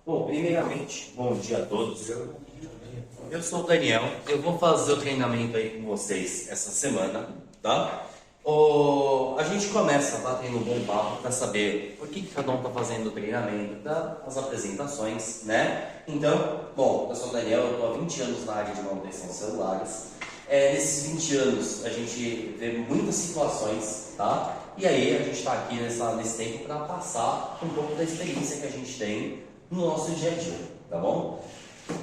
Bom, primeiramente, bom dia a todos. Eu sou o Daniel, eu vou fazer o treinamento aí com vocês essa semana, tá? A gente começa batendo um bom papo para saber por que cada um está fazendo o treinamento, as apresentações, né? Então, bom, eu sou o Daniel, eu estou há 20 anos na área de manutenção de celulares. Nesses 20 anos a gente vê muitas situações, tá? E aí a gente está aqui nesse tempo para passar um pouco da experiência que a gente tem no nosso dia a dia, tá bom?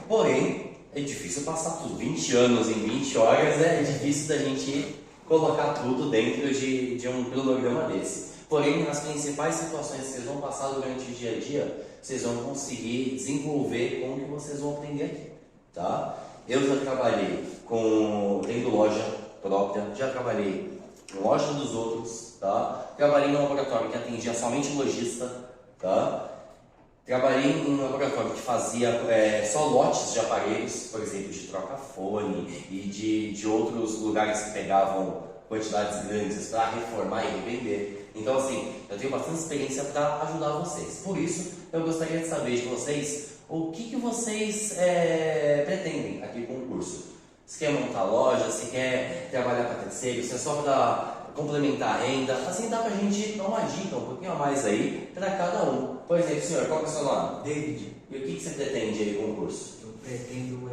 Porém, é difícil passar tudo. 20 anos em 20 horas é difícil da gente colocar tudo dentro de um cronograma desse. Porém, as principais situações que vocês vão passar durante o dia a dia, vocês vão conseguir desenvolver com o que vocês vão aprender aqui, tá? Eu já trabalhei tendo loja própria, já trabalhei em loja dos outros, tá? Trabalhei em um laboratório que atendia somente lojista, tá? Trabalhei em um laboratório que fazia só lotes de aparelhos, por exemplo, de troca-fone e de outros lugares que pegavam quantidades grandes para reformar e revender. Então, assim, eu tenho bastante experiência para ajudar vocês. Por isso, eu gostaria de saber de vocês o que vocês pretendem aqui com o curso. Se quer montar loja, se quer trabalhar para terceiro, se é só para complementar a renda, assim dá pra gente dar uma dica um pouquinho a mais aí para cada um. Por exemplo, senhor, qual é o seu nome? David, E o que você pretende aí com o curso? eu pretendo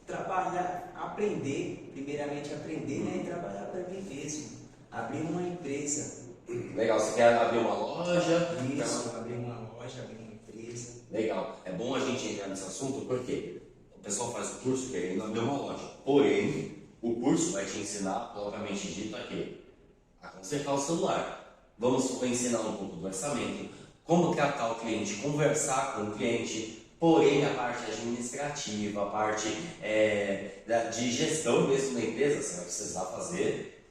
trabalhar, aprender, primeiramente aprender, né, e trabalhar para mim mesmo, abrir uma empresa. Legal, você quer abrir uma loja? Isso, abrir uma loja, abrir uma empresa. Legal, é bom a gente entrar nesse assunto porque o pessoal faz o curso querendo abrir uma loja. Porém, o curso vai te ensinar, propriamente dito, a consertar o celular. Vamos ensinar um pouco do orçamento, como tratar o cliente, conversar com o cliente, porém a parte administrativa, a parte de gestão mesmo da empresa, você vai precisar fazer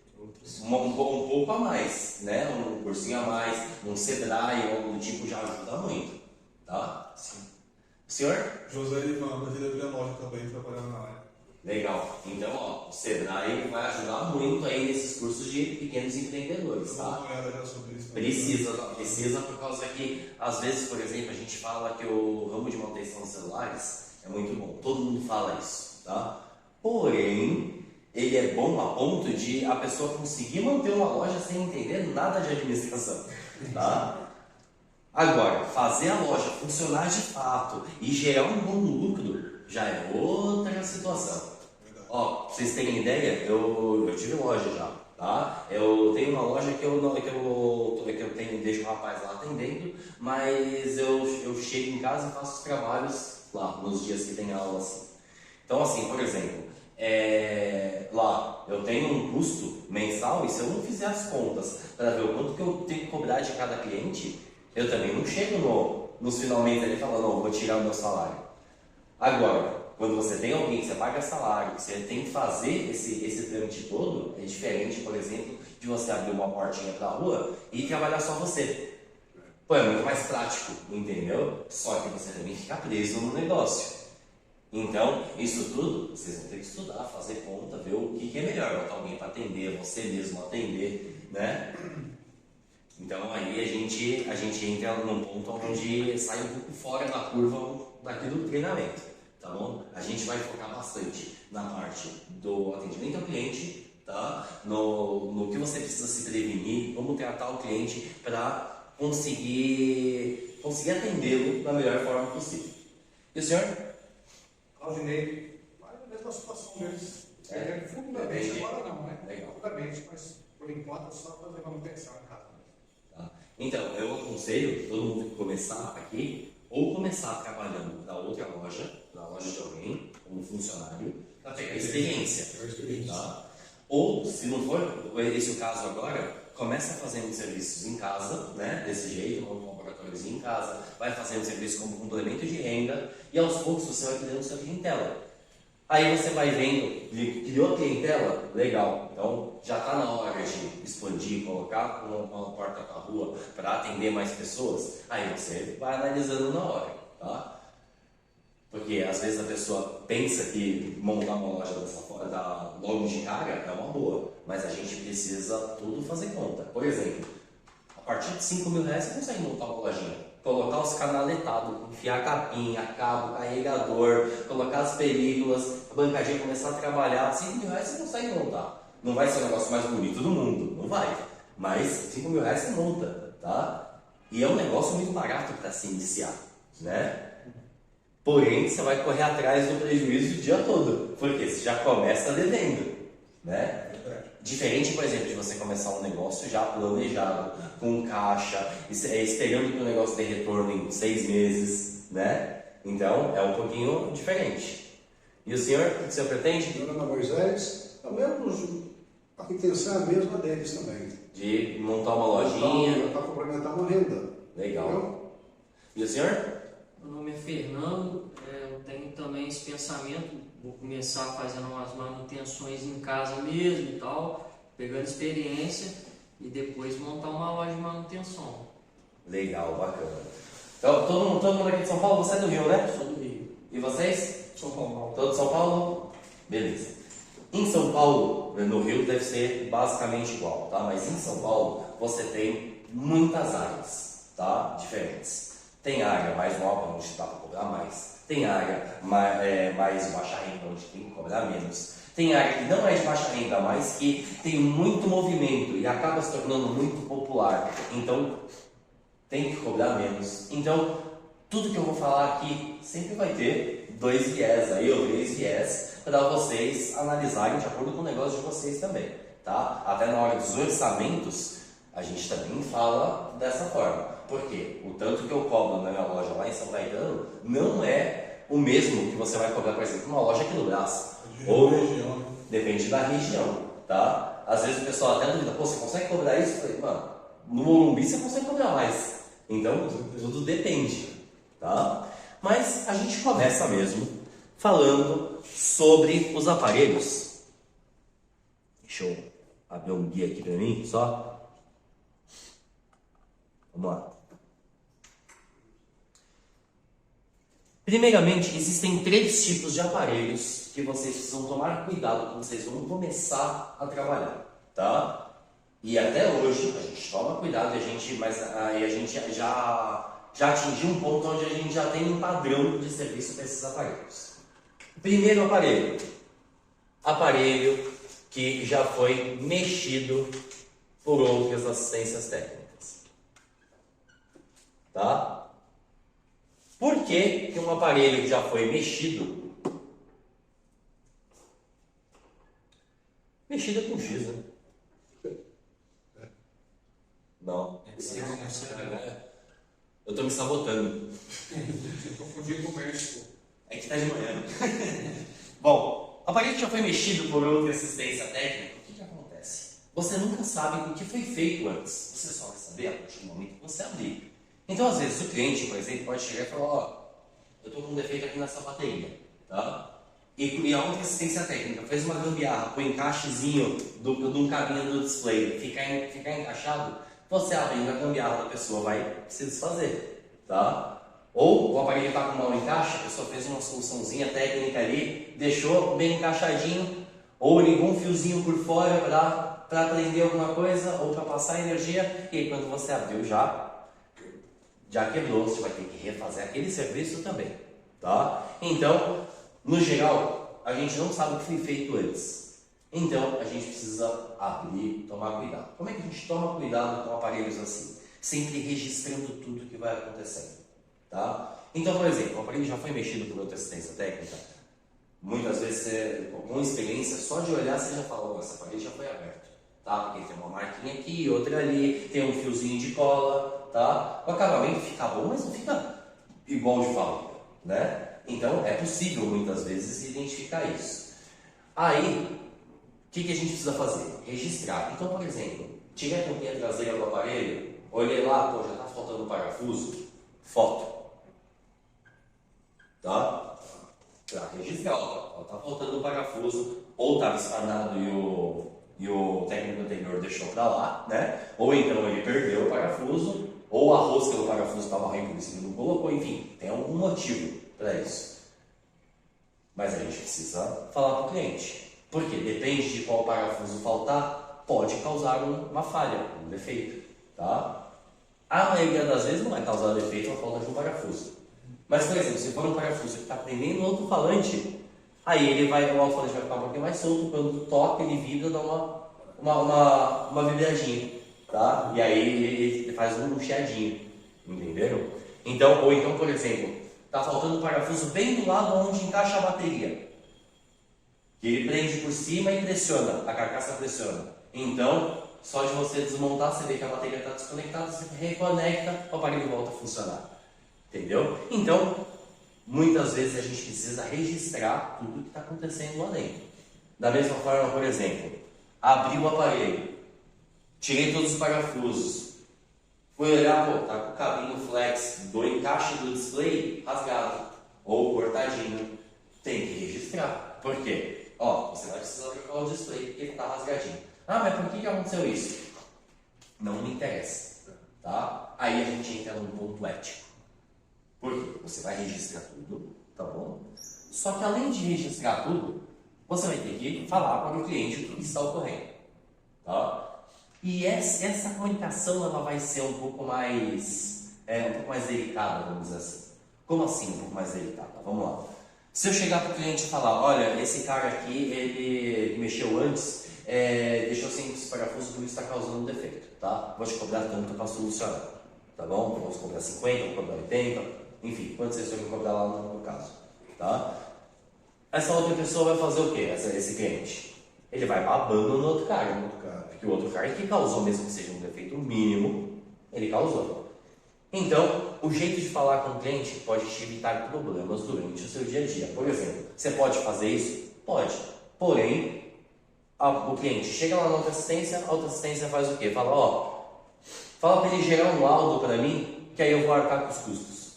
um pouco a mais, né? Um cursinho a mais, um Sebrae ou algo do tipo já ajuda muito, tá? Sim. O senhor? José Ivan, da Vida Loja também, trabalhando na área. Legal. Então, ó, o Sebrae vai ajudar muito aí nesses cursos de pequenos empreendedores, tá? Vamos dar uma olhada já sobre isso. Precisa por causa que, às vezes, por exemplo, a gente fala que o ramo de manutenção de celulares é muito bom. Todo mundo fala isso, tá? Porém, ele é bom a ponto de a pessoa conseguir manter uma loja sem entender nada de administração, tá? Agora, fazer a loja funcionar de fato e gerar um bom lucro já é outra situação. Ó, pra vocês terem ideia, eu tive loja já, tá? Eu tenho uma loja que eu deixo o rapaz lá atendendo, mas eu chego em casa e faço os trabalhos lá, nos dias que tem aula assim. Então assim, por exemplo, lá eu tenho um custo mensal e se eu não fizer as contas para ver o quanto que eu tenho que cobrar de cada cliente, eu também não chego nos finalmente ali falando, não, vou tirar o meu salário. Agora, quando você tem alguém que você paga salário, que você tem que fazer esse trâmite todo, é diferente, por exemplo, de você abrir uma portinha para a rua e trabalhar só você. Pô, é muito mais prático, entendeu? Só que você também fica preso no negócio. Então, isso tudo, vocês vão ter que estudar, fazer conta, ver o que é melhor, botar alguém para atender, você mesmo atender, né? Então aí a gente entra num ponto onde sai um pouco fora da curva daqui do treinamento, tá bom? A gente vai focar bastante na parte do atendimento ao cliente, tá? No que você precisa se prevenir, como tratar o cliente para conseguir atendê-lo da melhor forma possível. E o senhor? Claudinei, mas a mesma situação deles. Futuramente, agora não, né? Legal. Futuramente, mas por enquanto é só fazer manutenção em casa. Tá? Então, eu aconselho todo mundo que começar aqui, ou começar trabalhando para outra loja, para a loja de alguém, como funcionário, para pegar experiência. Tá? Ou, se não for esse o caso agora, começa fazendo serviços em casa, né? Desse jeito, monta um laboratóriozinho em casa, vai fazendo serviço como complemento de renda, e aos poucos você vai criando sua clientela. Aí você vai vendo, criou a clientela? Legal. Então já está na hora de expandir, colocar uma porta para a rua para atender mais pessoas. Aí você vai analisando na hora, tá? Porque às vezes a pessoa pensa que montar uma loja dessa forma, logo de cara, é uma boa. Mas a gente precisa tudo fazer conta. Por exemplo, a partir de R$5.000 você consegue montar uma lojinha. colocar os canaletados, enfiar a capinha, cabo, carregador, colocar as películas, a bancadinha começar a trabalhar, 5 mil reais você consegue montar. Não vai ser o negócio mais bonito do mundo, não vai. Mas 5 mil reais você monta, tá? E é um negócio muito barato para se iniciar, né? Porém, você vai correr atrás do prejuízo o dia todo, porque você já começa devendo, né? Diferente, por exemplo, de você começar um negócio já planejado, com caixa, esperando que o negócio dê retorno em 6 meses, né? Então, é um pouquinho diferente. E o senhor pretende? Meu nome é Moisés, a intenção é a mesma deles também. De montar uma lojinha. Para complementar uma renda. Legal. Entendeu? E o senhor? Meu nome é Fernando, eu tenho também esse pensamento, vou começar fazendo umas manutenções em casa mesmo e tal, pegando experiência e depois montar uma loja de manutenção. Legal, bacana. Então, todo mundo aqui de São Paulo, você é do Rio, né? Sou do Rio. E vocês? São Paulo. Todos de São Paulo? Beleza. Em São Paulo, no Rio deve ser basicamente igual, tá? Mas em São Paulo você tem muitas áreas, tá? Diferentes. Tem área mais nova, onde dá para cobrar mais. Tem área mais de baixa renda, onde tem que cobrar menos. Tem área que não é de baixa renda, mas que tem muito movimento e acaba se tornando muito popular. Então, tem que cobrar menos. Então, tudo que eu vou falar aqui sempre vai ter 2 viés aí, ou 3 viés, para vocês analisarem de acordo com o negócio de vocês também, tá? Até na hora dos orçamentos, a gente também fala dessa forma. Por quê? O tanto que eu cobro na minha loja lá em São Caetano não é o mesmo que você vai cobrar, por exemplo, numa loja aqui no Brás. Ou depende da região, tá? Às vezes o pessoal até duvida, pô, você consegue cobrar isso? Eu falei, mano, no Morumbi você consegue cobrar mais. Então, tudo depende, tá? Mas a gente começa mesmo falando sobre os aparelhos. Deixa eu abrir um guia aqui pra mim, só. Vamos lá. Primeiramente, existem 3 tipos de aparelhos que vocês precisam tomar cuidado quando vocês vão começar a trabalhar, tá? E até hoje a gente toma cuidado, mas a gente já atingiu um ponto onde a gente já tem um padrão de serviço para esses aparelhos. Primeiro aparelho que já foi mexido por outras assistências técnicas, tá? Por que um aparelho que já foi mexido é com X, né? Não. Eu tô me sabotando. Confundi com o México. É que tá de manhã. Bom, o aparelho que já foi mexido por outra assistência técnica, o que acontece? Você nunca sabe o que foi feito antes. Você só vai saber a partir do momento que você abrir. Então, às vezes, o cliente, por exemplo, pode chegar e falar, ó, eu tô com um defeito aqui nessa bateria, tá? E a outra assistência técnica fez uma gambiarra, põe encaixezinho de um cabinho do display, ficar encaixado, você abrindo a gambiarra da pessoa vai se desfazer, tá? Ou o aparelho está com mau encaixe, a pessoa fez uma soluçãozinha técnica ali, deixou bem encaixadinho, ou ligou um fiozinho por fora para prender alguma coisa, ou para passar energia, e aí quando você abriu já quebrou, você vai ter que refazer aquele serviço também, tá? Então, no geral, a gente não sabe o que foi feito antes. Então, a gente precisa abrir, tomar cuidado. Como é que a gente toma cuidado com aparelhos assim? Sempre registrando tudo que vai acontecendo, tá? Então, por exemplo, o aparelho já foi mexido por outra assistência técnica. Muitas vezes, com experiência, só de olhar você já fala, esse aparelho já foi aberto, tá? Porque tem uma marquinha aqui, outra ali, tem um fiozinho de cola, tá? O acabamento fica bom, mas não fica igual de fábrica, né? Então, é possível, muitas vezes, identificar isso. Aí, o que a gente precisa fazer? Registrar. Então, por exemplo, tirei a tampinha traseira do aparelho, olhei lá, pô, já está faltando parafuso, foto. Tá? Para registrar, ó, tá faltando um parafuso, ou estava espanado e o técnico anterior deixou para lá, né? Ou então ele perdeu o parafuso, ou a rosca do parafuso estava ruim, por isso ele não colocou, enfim, tem algum motivo para isso. Mas a gente precisa falar para o cliente. Porque depende de qual parafuso faltar, pode causar uma falha, um defeito, tá? A maioria das vezes não vai causar defeito a falta de um parafuso. Mas, por exemplo, se for um parafuso que está prendendo no alto-falante, aí o alto-falante vai ficar um pouquinho mais solto, quando toca, ele vibra, dá uma vibradinha, tá? E aí ele faz um chiadinho, entenderam? Então, ou então, por exemplo, está faltando um parafuso bem do lado onde encaixa a bateria. Ele prende por cima e pressiona, a carcaça pressiona. Então, só de você desmontar, você vê que a bateria está desconectada, você reconecta, o aparelho volta a funcionar. Entendeu? Então, muitas vezes a gente precisa registrar tudo que está acontecendo lá dentro. Da mesma forma, por exemplo, abri o aparelho, tirei todos os parafusos, fui olhar, pô, tá com o cabinho flex do encaixe do display rasgado ou cortadinho. Tem que registrar. Por quê? Ó, você vai precisar trocar o display porque ele está rasgadinho. Ah, mas por que aconteceu isso? Não me interessa, tá? Aí a gente entra num ponto ético. Por quê? Você vai registrar tudo, tá bom? Só que além de registrar tudo, você vai ter que falar para o cliente o que está ocorrendo, tá? E essa comunicação ela vai ser um pouco mais delicada, vamos dizer assim. Como assim um pouco mais delicada? Vamos lá. Se eu chegar para o cliente e falar, olha, esse cara aqui, ele mexeu antes, deixou sem esse parafuso, por isso está causando um defeito, tá? Vou te cobrar tanto para solucionar, tá bom? Vamos cobrar 50, vou cobrar 80, enfim, quanto vocês vão cobrar lá no caso, tá? Essa outra pessoa vai fazer o quê, esse cliente? Ele vai babando no outro cara, porque o outro cara que causou, mesmo que seja um defeito mínimo, ele causou. Então, o jeito de falar com o cliente pode te evitar problemas durante o seu dia a dia. Por exemplo, você pode fazer isso? Pode. Porém, o cliente chega lá na autoassistência, a autoassistência faz o quê? Fala, fala para ele gerar um laudo para mim, que aí eu vou arcar com os custos.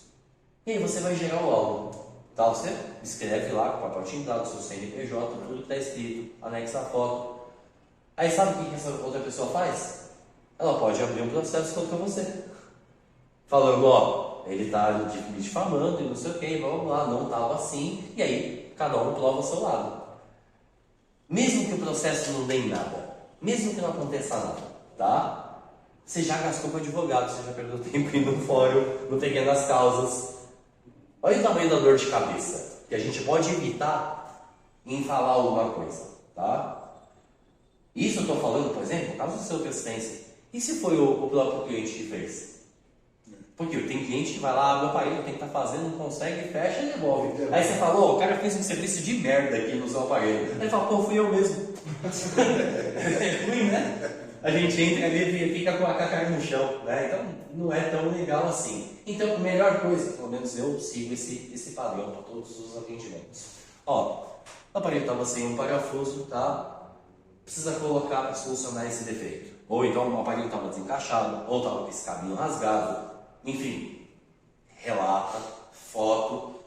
E aí você vai gerar o laudo. Tá? Você escreve lá com o pacotinho de dados, seu CNPJ, tudo que está escrito, anexa a foto. Aí sabe o que essa outra pessoa faz? Ela pode abrir um processo contra você. Falando, ele está difamando e não sei o que, vamos lá, não estava assim, e aí cada um prova o seu lado. Mesmo que o processo não dê em nada, mesmo que não aconteça nada, tá? Você já gastou com advogado, você já perdeu tempo indo no fórum, no pequenas causas. Olha o tamanho da dor de cabeça que a gente pode evitar em falar alguma coisa, tá? Isso eu estou falando, por exemplo, no caso do seu assistência. E se foi o próprio cliente que fez? Porque tem cliente que vai lá, abre o aparelho, tem que estar fazendo, não consegue, fecha e devolve. Aí você fala, o cara fez um serviço de merda aqui no seu aparelho. Aí ele fala, fui eu mesmo. É ruim, né? A gente entra ali e fica com a cara no chão, né? Então não é tão legal assim. Então a melhor coisa, pelo menos eu sigo esse padrão para todos os atendimentos. O aparelho estava sem um parafuso, tá? Precisa colocar para solucionar esse defeito. Ou então o aparelho estava desencaixado, ou estava com esse cabinho rasgado. Enfim, relata, foto.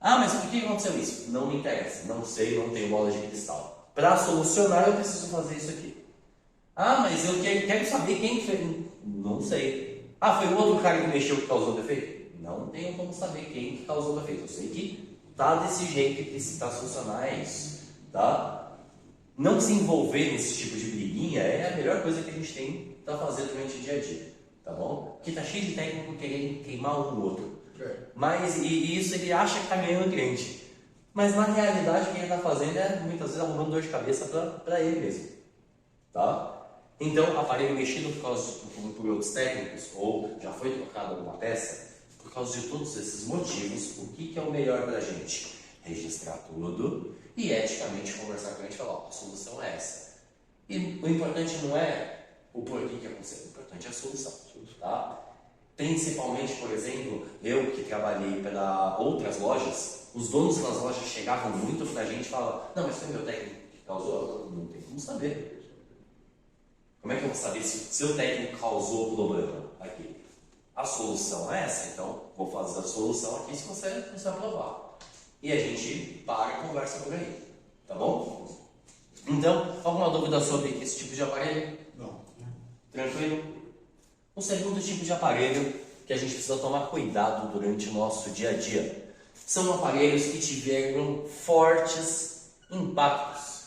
Mas por que aconteceu isso? Não me interessa, não sei, não tenho bola de cristal. Para solucionar eu preciso fazer isso aqui. Mas eu quero saber quem fez. Não sei. Foi o outro cara que mexeu que causou defeito? Não tenho como saber quem que causou defeito. Eu sei que tá desse jeito e precisa solucionar isso, tá? Não se envolver nesse tipo de briguinha é a melhor coisa que a gente tem para fazer durante o dia a dia. Tá bom? Porque tá cheio de técnico querendo queimar um no outro. Mas e isso ele acha que tá ganhando o cliente. Mas na realidade o que ele tá fazendo é muitas vezes arrumando dor de cabeça para ele mesmo. Tá? Então, aparelho mexido por outros técnicos ou já foi trocado alguma peça, por causa de todos esses motivos, o que é o melhor pra gente? Registrar tudo e eticamente conversar com a gente e falar, a solução é essa. E o importante não é o porquê que aconteceu, o importante é a solução. Tá? Principalmente, por exemplo, eu que trabalhei para outras lojas, os donos das lojas chegavam muito pra gente e falavam, não, mas foi meu técnico que causou? Não tem como saber. Como é que eu vou saber se o seu técnico causou o problema aqui? A solução é essa, então vou fazer a solução aqui se você aprovar. E a gente para e conversa por aí, tá bom? Então, alguma dúvida sobre esse tipo de aparelho? Não. Tranquilo? O segundo tipo de aparelho que a gente precisa tomar cuidado durante o nosso dia a dia são aparelhos que tiveram fortes impactos.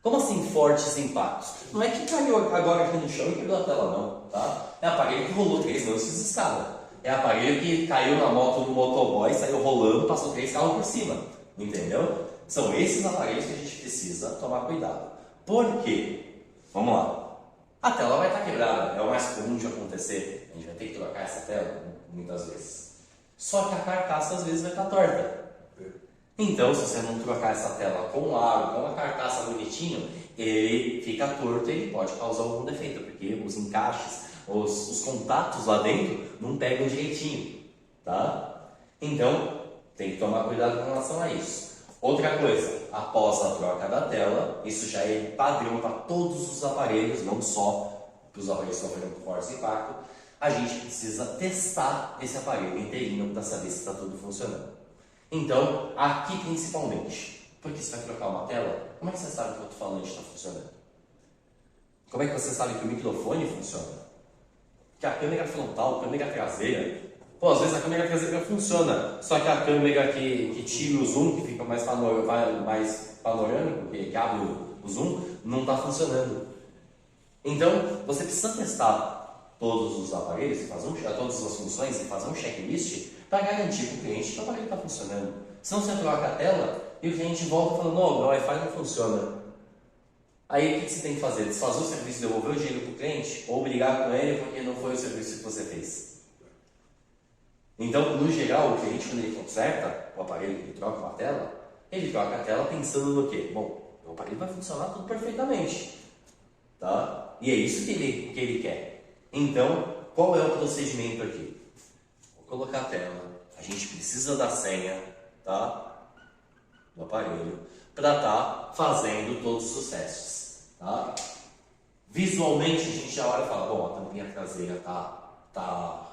Como assim fortes impactos. Não é que caiu agora aqui no chão e quebrou a tela, não, tá? É aparelho que rolou 3 lances de escada. É aparelho que caiu na moto do motoboy, saiu rolando, passou 3 carros por cima. Entendeu? São esses aparelhos que a gente precisa tomar cuidado. Por quê? Vamos lá. A tela vai estar quebrada, é o mais comum de acontecer. A gente vai ter que trocar essa tela muitas vezes. Só que a carcaça às vezes vai estar torta. Então, se você não trocar essa tela com o aro, com a carcaça bonitinho, ele fica torto e ele pode causar algum defeito, porque os encaixes, os contatos lá dentro não pegam direitinho, tá? Então, tem que tomar cuidado com relação a isso. Outra coisa, após a troca da tela, isso já é padrão para todos os aparelhos, não só para os aparelhos que sofreram com forte impacto, a gente precisa testar esse aparelho inteirinho para saber se está tudo funcionando. Então, aqui principalmente, porque você vai trocar uma tela, como é que você sabe que o alto-falante está funcionando? Como é que você sabe que o microfone funciona? Que a câmera frontal, a câmera traseira, pô, às vezes a câmera traseira funciona, só que a câmera que tira o zoom, que fica mais panorâmico, que abre o zoom, não está funcionando. Então, você precisa testar todos os aparelhos, todas as funções e fazer um checklist para garantir para o cliente que o aparelho está funcionando. Senão você troca a tela e o cliente volta falando, não, meu Wi-Fi não funciona. Aí o que você tem que fazer? Desfazer o serviço, devolver o dinheiro para o cliente ou brigar com ele porque não foi o serviço que você fez? Então, no geral, o cliente, quando ele conserta o aparelho, ele troca uma tela, ele troca a tela pensando no quê? Bom, o aparelho vai funcionar tudo perfeitamente, tá? E é isso que ele quer. Então, qual é o procedimento aqui? Vou colocar a tela, a gente precisa da senha, tá? Do aparelho, para estar fazendo todos os testes, tá? Visualmente, a gente já olha e fala, bom, a tampinha traseira tá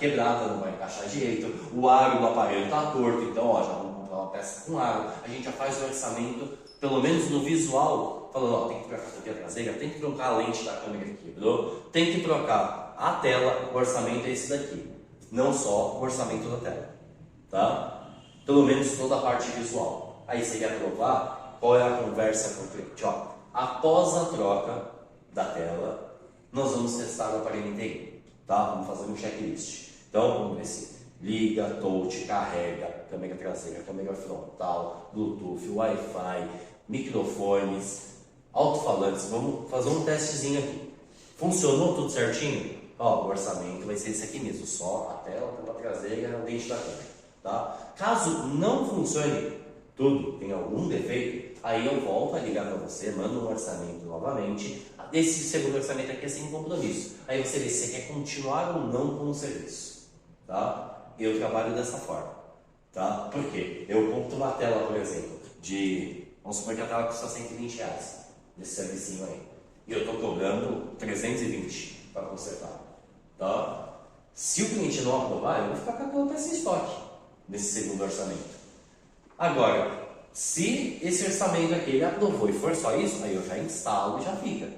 quebrada, não vai encaixar direito, o aro do aparelho está torto, então ó, já vamos comprar uma peça com aro, a gente já faz o orçamento, pelo menos no visual, falando, ó, tem que trocar a tampinha traseira, tem que trocar a lente da câmera que quebrou, tem que trocar a tela, o orçamento é esse daqui, não só o orçamento da tela, tá? Pelo menos toda a parte visual. Aí você quer provar qual é a conversa com o cliente, ó, após a troca da tela, nós vamos testar o aparelho inteiro. Tá? Vamos fazer um checklist. Então, vamos ver se liga, touch, carrega, câmera traseira, câmera frontal, Bluetooth, Wi-Fi, microfones, alto-falantes. Vamos fazer um testezinho aqui. Funcionou tudo certinho? Ó, o orçamento vai ser esse aqui mesmo, só a tela, a traseira e a lente da câmera. Tá? Caso não funcione tudo, tem algum defeito, aí eu volto a ligar para você, mando um orçamento novamente. Esse segundo orçamento aqui é sem compromisso. Aí você vê se você quer continuar ou não com o serviço. Tá? Eu trabalho dessa forma. Tá? Por quê? Eu compro uma tela, por exemplo, vamos supor que a tela custa R$120 nesse servicinho aí. E eu estou cobrando 320 para consertar. Tá? Se o cliente não aprovar, eu vou ficar com a tela peça em estoque nesse segundo orçamento. Agora, se esse orçamento aqui ele aprovou e for só isso, aí eu já instalo e já fica,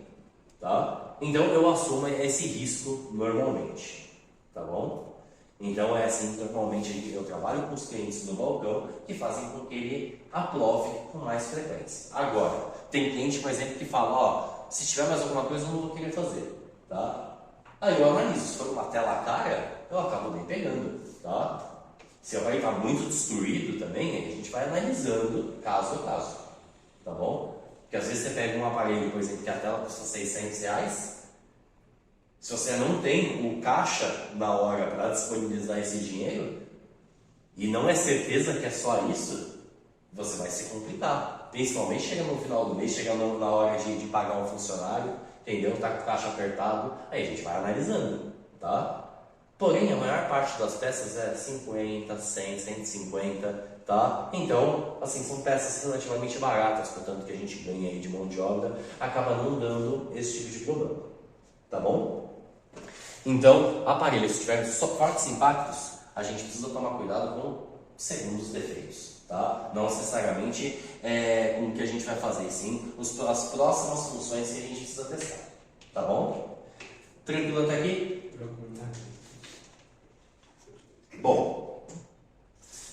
tá? Então eu assumo esse risco normalmente, tá bom? Então é assim que normalmente eu trabalho com os clientes do balcão que fazem com que ele aprove com mais frequência. Agora, tem cliente, por exemplo, que fala, ó, se tiver mais alguma coisa eu não vou querer fazer, tá? Aí eu analiso, se for uma tela cara, eu acabo nem pegando, tá? Se o aparelho está muito destruído também, a gente vai analisando caso a caso, tá bom? Porque às vezes você pega um aparelho, por exemplo, que a tela custa R$600, se você não tem o caixa na hora para disponibilizar esse dinheiro, e não é certeza que é só isso, você vai se complicar. Principalmente chegando no final do mês, chegando na hora de pagar um funcionário, entendeu? Tá com o caixa apertado, aí a gente vai analisando, tá? Porém, a maior parte das peças é 50, 100, 150, tá? Então, assim, são peças relativamente baratas, portanto que a gente ganha aí de mão de obra, acaba não dando esse tipo de problema, tá bom? Então, aparelhos, se tiver só fortes impactos, a gente precisa tomar cuidado com segundos defeitos, tá? Não necessariamente com o que a gente vai fazer, sim, as próximas funções que a gente precisa testar, tá bom? Tranquilo até aqui? Tranquilo. Bom,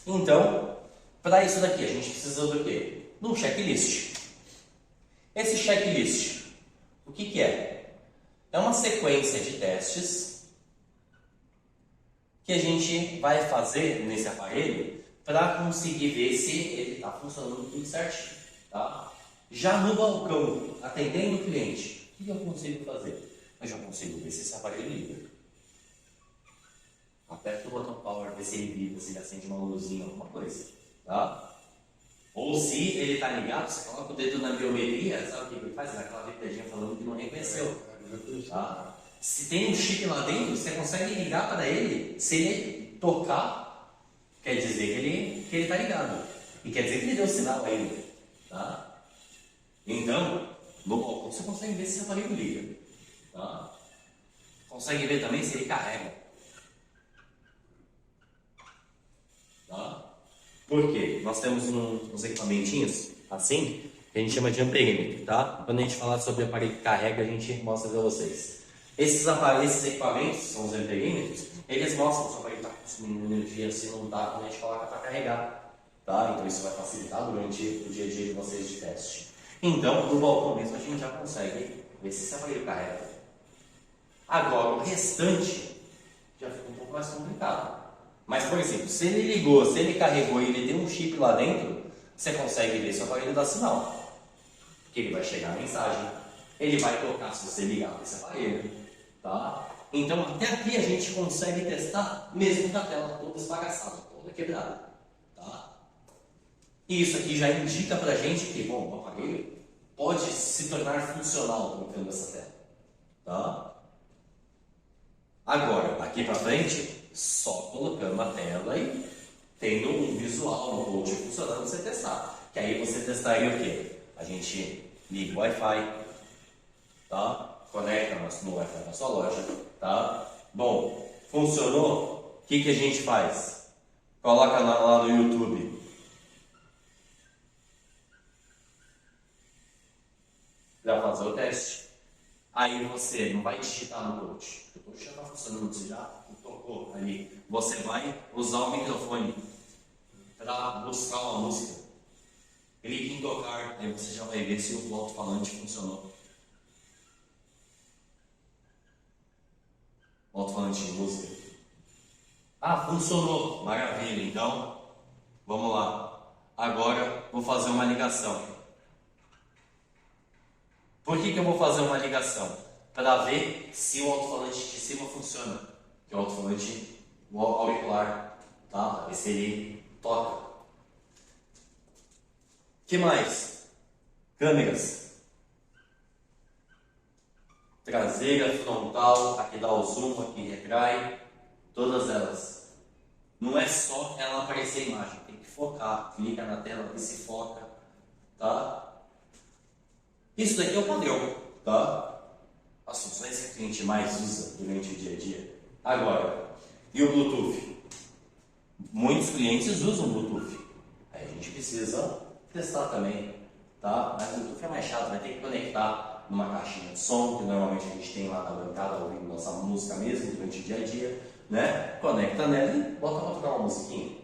então, para isso daqui a gente precisa do quê? De um checklist. Esse checklist, o que é? É uma sequência de testes que a gente vai fazer nesse aparelho para conseguir ver se ele está funcionando tudo certinho, tá? Já no balcão, atendendo o cliente, o que eu consigo fazer? Eu já consigo ver se esse aparelho liga. Aperta o botão power, ver se ele liga, se ele acende uma luzinha, alguma coisa, tá? Ou se ele está ligado, você coloca o dedo na biometria, sabe o que ele faz? Aquela vipezinha falando que não reconheceu, tá? Se tem um chip lá dentro, você consegue ligar para ele, se ele tocar, quer dizer que ele está ligado. E quer dizer que ele deu sinal ainda, tá? Então, no balcão você consegue ver se o aparelho liga, tá? Consegue ver também se ele carrega, tá? Por quê? Nós temos uns equipamentinhos assim, que a gente chama de amperímetro, tá? Quando a gente falar sobre o aparelho que carrega, a gente mostra para vocês. Esses equipamentos, são os amperímetros, eles mostram se o aparelho está consumindo energia, se não está, quando a gente coloca para carregar, tá? Então isso vai facilitar durante o dia a dia de vocês de teste. Então, no balcão mesmo, a gente já consegue ver se esse aparelho carrega. Agora, o restante já fica um pouco mais complicado. Mas, por exemplo, se ele ligou, se ele carregou e ele tem um chip lá dentro, você consegue ver se o aparelho dá sinal. Porque ele vai chegar a mensagem, ele vai tocar se você ligar para esse aparelho, tá? Então, até aqui a gente consegue testar mesmo com a tela toda esbagaçada, toda quebrada, tá? E isso aqui já indica pra gente que, bom, o aparelho pode se tornar funcional trocando essa tela, tá? Agora, daqui pra frente, só colocando a tela e tendo um visual no coach funcionando você testar. Que aí você testaria o quê? A gente liga o Wi-Fi, tá? Conecta no Wi-Fi da sua loja, tá? Bom, funcionou? O que a gente faz? Coloca lá no YouTube. Para fazer o teste. Aí você não vai digitar no coach. O coach já está funcionando, você já tocou ali. Você vai usar o microfone para buscar uma música. Clique em tocar, aí você já vai ver se o alto-falante funcionou. O alto-falante de música. Ah, funcionou. Maravilha. Então, vamos lá. Agora, vou fazer uma ligação. Por que eu vou fazer uma ligação? Para ver se o alto-falante de cima funciona. Que é o alto-falante, o auricular, tá? Para ver se ele toca. O que mais? Câmeras. Traseira, frontal, aqui dá o zoom, aqui retrai. Todas elas. Não é só ela aparecer a imagem, tem que focar. Clica na tela e se foca, tá? Isso daqui é o padrão, tá? As funções que a cliente mais usa durante o dia a dia. Agora, e o Bluetooth? Muitos clientes usam Bluetooth. Aí a gente precisa testar também, tá? Mas o Bluetooth é mais chato, vai ter que conectar numa caixinha de som, que normalmente a gente tem lá na bancada ouvindo nossa música mesmo durante o dia a dia, né? Conecta nela e bota para tocar uma musiquinha.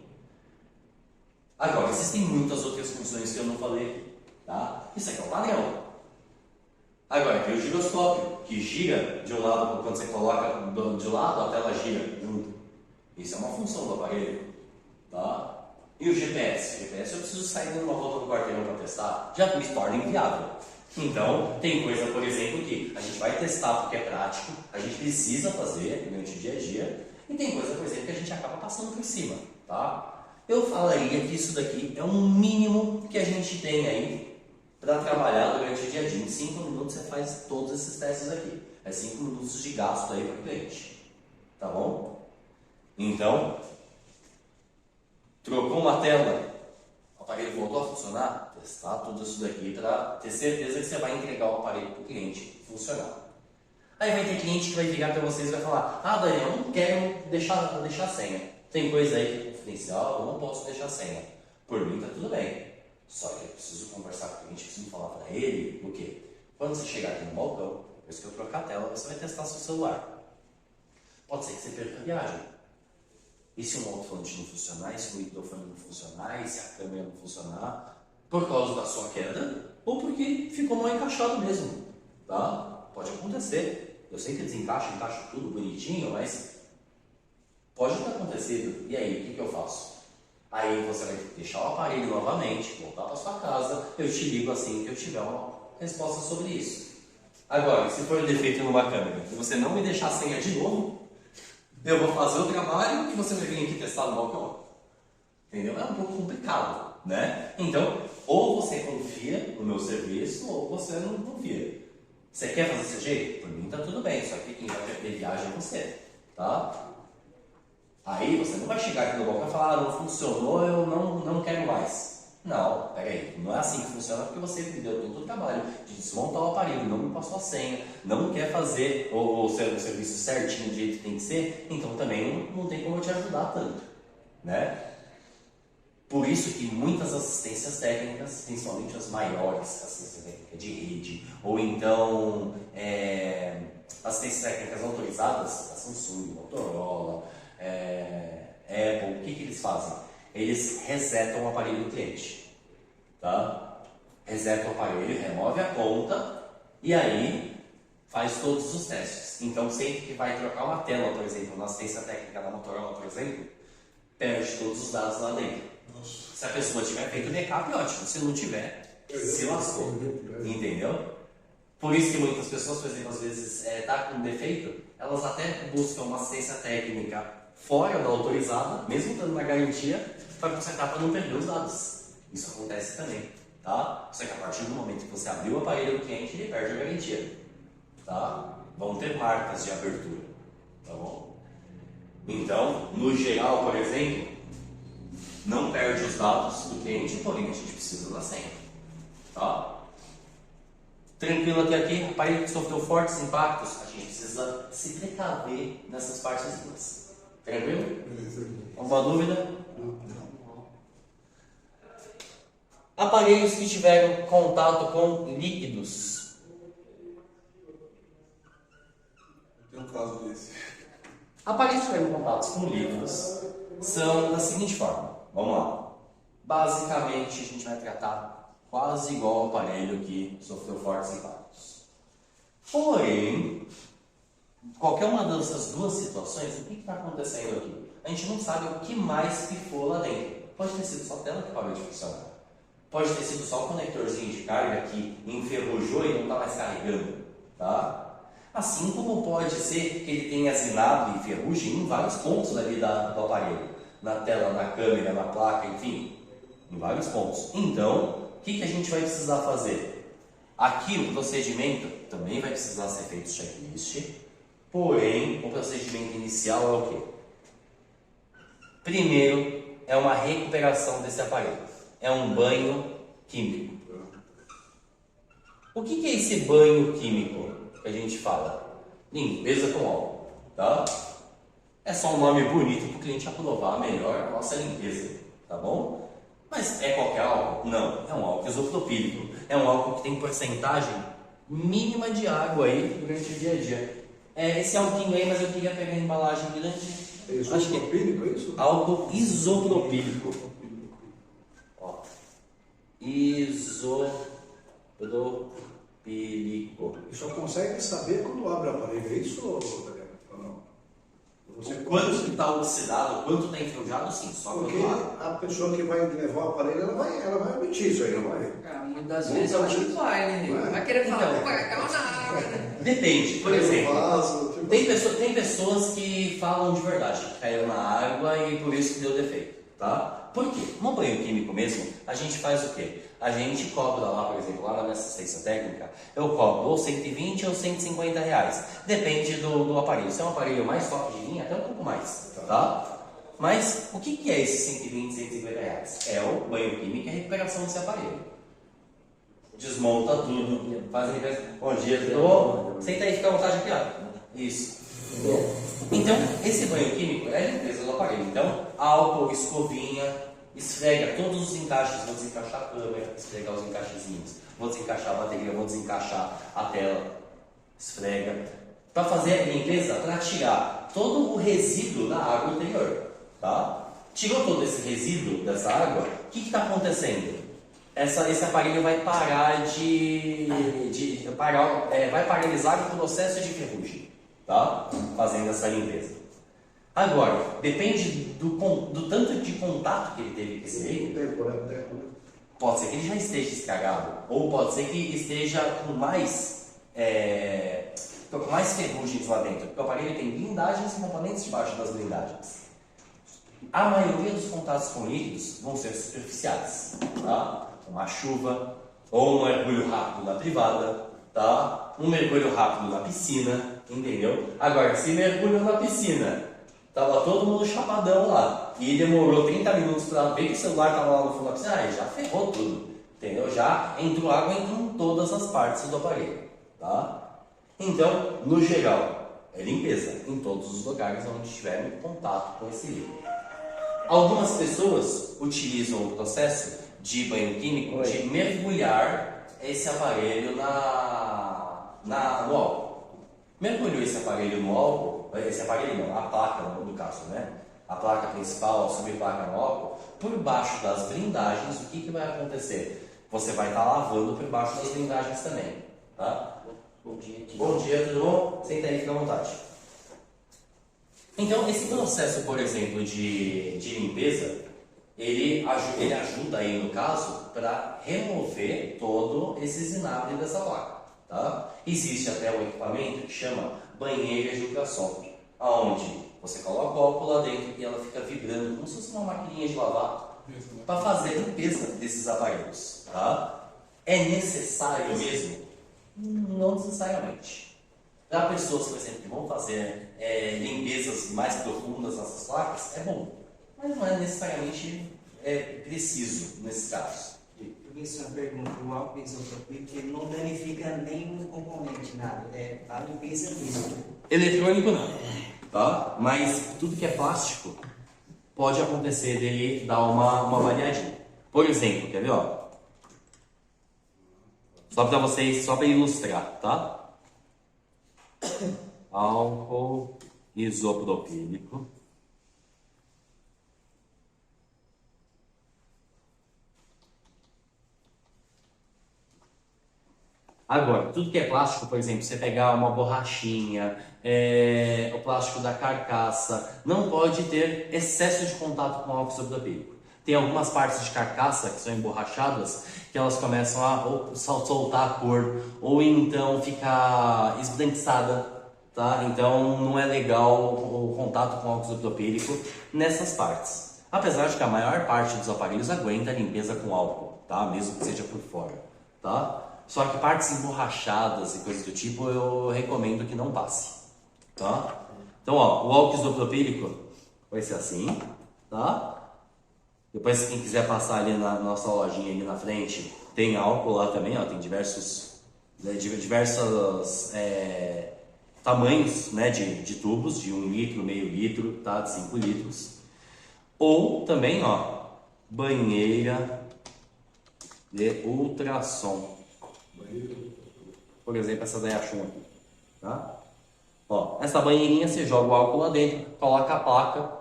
Agora, existem muitas outras funções que eu não falei aqui, tá? Isso aqui é o padrão. Agora, tem o giroscópio, que gira de um lado, quando você coloca de lado, a tela gira junto. Isso é uma função do aparelho, tá? E o GPS? O GPS eu preciso sair dando uma volta no quarteirão para testar, já me torna inviável. Então, tem coisa, por exemplo, que a gente vai testar porque é prático, a gente precisa fazer durante o dia a dia, e tem coisa, por exemplo, que a gente acaba passando por cima, tá? Eu falaria que isso daqui é um mínimo que a gente tem aí para trabalhar durante o dia a dia. Em 5 minutos você faz todos esses testes aqui. É 5 minutos de gasto aí para o cliente. Tá bom? Então, trocou uma tela, o aparelho voltou a funcionar, testar tudo isso daqui para ter certeza que você vai entregar o aparelho para o cliente funcionar. Aí vai ter cliente que vai ligar para vocês e vai falar: ah, Daniel, eu não quero deixar senha. Tem coisa aí que é confidencial, eu não posso deixar senha. Por mim tá tudo bem. Só que eu preciso conversar com o cliente, preciso falar para ele o quê? Quando você chegar aqui no balcão, depois que eu trocar a tela, você vai testar seu celular. Pode ser que você perca a viagem. E se um alto-falante não funcionar, e se o microfone não funcionar, e se a câmera não funcionar, por causa da sua queda, ou porque ficou mal encaixado mesmo, tá? Pode acontecer. Eu sei que desencaixa, encaixa tudo bonitinho, mas pode ter acontecido. E aí, o que eu faço? Aí você vai deixar o aparelho novamente, voltar para sua casa, eu te ligo assim que eu tiver uma resposta sobre isso. Agora, se for um defeito numa câmera e você não me deixar a senha de novo, eu vou fazer o trabalho e você vai vir aqui testar no balcão. Entendeu? É um pouco complicado, né? Então, ou você confia no meu serviço, ou você não confia. Você quer fazer desse jeito? Por mim tá tudo bem, só que quem vai perder viagem é você, tá? Aí você não vai chegar aqui no balcão e falar, não funcionou, eu não quero mais. Não, peraí, não é assim que funciona, porque você me deu todo o trabalho de desmontar o aparelho, não me passou a senha, não quer fazer o serviço certinho do jeito que tem que ser, então também não tem como eu te ajudar tanto, né? Por isso que muitas assistências técnicas, principalmente as maiores assistências técnicas de rede, ou então assistências técnicas autorizadas, da Samsung, Motorola, Apple, o que eles fazem? Eles resetam o aparelho do cliente, tá? Reseta o aparelho, remove a conta e aí faz todos os testes. Então, sempre que vai trocar uma tela, por exemplo, na assistência técnica da Motorola, por exemplo, perde todos os dados lá dentro. Nossa. Se a pessoa tiver feito o backup, ótimo. Se não tiver, se lascou. Entendeu? Por isso que muitas pessoas, por exemplo, às vezes tá com defeito, elas até buscam uma assistência técnica fora da autorizada, mesmo estando na garantia, para consertar para não perder os dados. Isso acontece também, tá? Só que a partir do momento que você abriu o aparelho do cliente, ele perde a garantia, tá? Vão ter marcas de abertura, tá bom? Então, no geral, por exemplo, não perde os dados do cliente, porém a gente precisa da senha, tá? Tranquilo até aqui, aparelho que sofreu fortes impactos, a gente precisa se precaver nessas partezinhas. Tranquilo? Alguma dúvida? Não. Aparelhos que tiveram contato com líquidos. Tem um caso desse. Aparelhos que tiveram contatos com líquidos são da seguinte forma. Vamos lá. Basicamente, a gente vai tratar quase igual ao aparelho que sofreu fortes impactos. Porém, qualquer uma dessas duas situações, o que está acontecendo aqui? A gente não sabe o que mais pifou lá dentro. Pode ter sido só a tela que parou de funcionar. Pode ter sido só o conectorzinho de carga que enferrujou e não está mais carregando. Tá? Assim como pode ser que ele tenha zinado e ferrugem em vários pontos ali do aparelho. Na tela, na câmera, na placa, enfim. Em vários pontos. Então, o que a gente vai precisar fazer? Aqui o procedimento também vai precisar ser feito checklist. Porém, o procedimento inicial é o quê? Primeiro, é uma recuperação desse aparelho. É um banho químico. O que é esse banho químico que a gente fala? Limpeza com álcool, tá? É só um nome bonito para o cliente aprovar melhor a nossa limpeza, tá bom? Mas é qualquer álcool? Não, é um álcool isopropílico. É um álcool que tem porcentagem mínima de água aí durante o dia a dia. Esse álcool aí, mas eu queria pegar a embalagem grande. Isopropílico, é isso? Álcool isopropílico. Ó. Isopropílico. E só consegue saber quando abre o aparelho, é isso, Daniel? Ou não? Você Quanto que está oxidado, quanto está enferrujado, sim, só Porque quando abre. a pessoa que vai levar o aparelho, ela vai omitir isso aí, não vai? Muitas das vezes eu acho que vai, né? Vai querer falar, Então, vai calma na água, né? Depende, por exemplo. Vaso, tipo Tem pessoas que falam de verdade, que caiu na água e por isso que deu defeito, tá? Por quê? No banho químico mesmo, a gente faz o quê? A gente cobra lá, por exemplo, lá na minha assistência técnica, eu cobro ou 120 ou 150 reais. Depende do aparelho. Se é um aparelho mais top de linha, até um pouco mais, tá? Mas o que é esse 120, 150 reais? É o banho químico e a recuperação desse aparelho. Desmonta tudo, faz a limpeza. Bom dia, senta aí, fica à vontade aqui, ó. Isso. Então, esse banho químico é a limpeza do aparelho. Então, álcool, escovinha, esfrega todos os encaixes. Vou desencaixar a câmera, esfregar os encaixezinhos. Vou desencaixar a bateria, vou desencaixar a tela. Esfrega. Para fazer a limpeza, para tirar todo o resíduo da água anterior. Tá? Tirou todo esse resíduo dessa água, o que está acontecendo? esse aparelho vai parar vai paralisar o processo de ferrugem, tá? Fazendo essa limpeza. Agora, depende do tanto de contato que ele teve com esse veículo. Pode ser que ele já esteja estragado, ou pode ser que esteja com mais ferrugens lá dentro, porque o aparelho tem blindagens e componentes debaixo das blindagens. A maioria dos contatos com líquidos vão ser superficiais, tá? Uma chuva, ou um mergulho rápido na privada, tá? Um mergulho rápido na piscina, entendeu? Agora, se mergulho na piscina, tava todo mundo chapadão lá, e demorou 30 minutos para ver que o celular tava lá no fundo da piscina, aí já ferrou tudo, entendeu? Já entrou água em todas as partes do aparelho, tá? Então, no geral, é limpeza em todos os lugares onde tiverem contato com esse líquido. Algumas pessoas utilizam o processo de banho químico de mergulhar esse aparelho no álcool. Mergulhou esse aparelho no álcool, a placa no caso, né? A placa principal, a subplaca no álcool, por baixo das blindagens, o que vai acontecer? Você vai estar lavando por baixo das blindagens também, tá? Bom dia, Bom dia, tudo bom? Senta aí, fica à vontade. Então, esse processo, por exemplo, de limpeza, ele ajuda aí, no caso, para remover todo esse zinabre dessa placa, tá? Existe até um equipamento que chama banheira de ultrassom, onde você coloca o álcool lá dentro e ela fica vibrando como se fosse uma maquininha de lavar para fazer a limpeza desses aparelhos, tá? É necessário mesmo? Não necessariamente. Para pessoas, por exemplo, que vão fazer limpezas mais profundas nessas placas, é bom. Mas não é necessariamente preciso nesse caso. Isso é uma pergunta. O álcool isopropílico ele não danifica nenhum componente, nada. É a limpeza mesmo. Eletrônico não, tá? Mas tudo que é plástico pode acontecer dele dar uma variadinha. Por exemplo, quer ver, ó? Só para vocês, só para ilustrar, tá? Álcool isopropílico. Agora, tudo que é plástico, por exemplo, você pegar uma borrachinha, o plástico da carcaça, não pode ter excesso de contato com álcool isopropílico. Tem algumas partes de carcaça que são emborrachadas, que elas começam a soltar a cor, ou então ficar esbranquiçada, tá? Então não é legal o contato com álcool isopropílico nessas partes. Apesar de que a maior parte dos aparelhos aguenta a limpeza com álcool, tá? Mesmo que seja por fora, tá? Só que partes emborrachadas e coisas do tipo eu recomendo que não passe, tá? Então, ó, o álcool isopropílico vai ser assim, tá? Depois, quem quiser passar ali na nossa lojinha ali na frente, tem álcool lá também, ó, tem diversos tamanhos, né, de tubos, de 1 litro, meio litro, tá? De 5 litros. Ou também, ó, banheira de ultrassom. Por exemplo, essa da Yachum aqui, tá? Ó, essa banheirinha você joga o álcool lá dentro, coloca a placa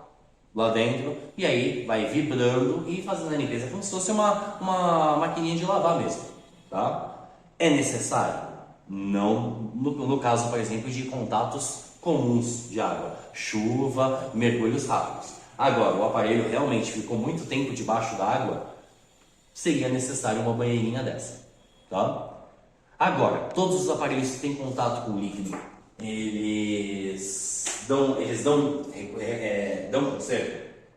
lá dentro e aí vai vibrando e fazendo a limpeza como se fosse uma maquininha de lavar mesmo, tá? É necessário? Não, no caso, por exemplo, de contatos comuns de água, chuva, mergulhos rápidos. Agora, o aparelho realmente ficou muito tempo debaixo d'água, seria necessário uma banheirinha dessa, tá? Agora, todos os aparelhos que têm contato com o líquido, eles dão conserto?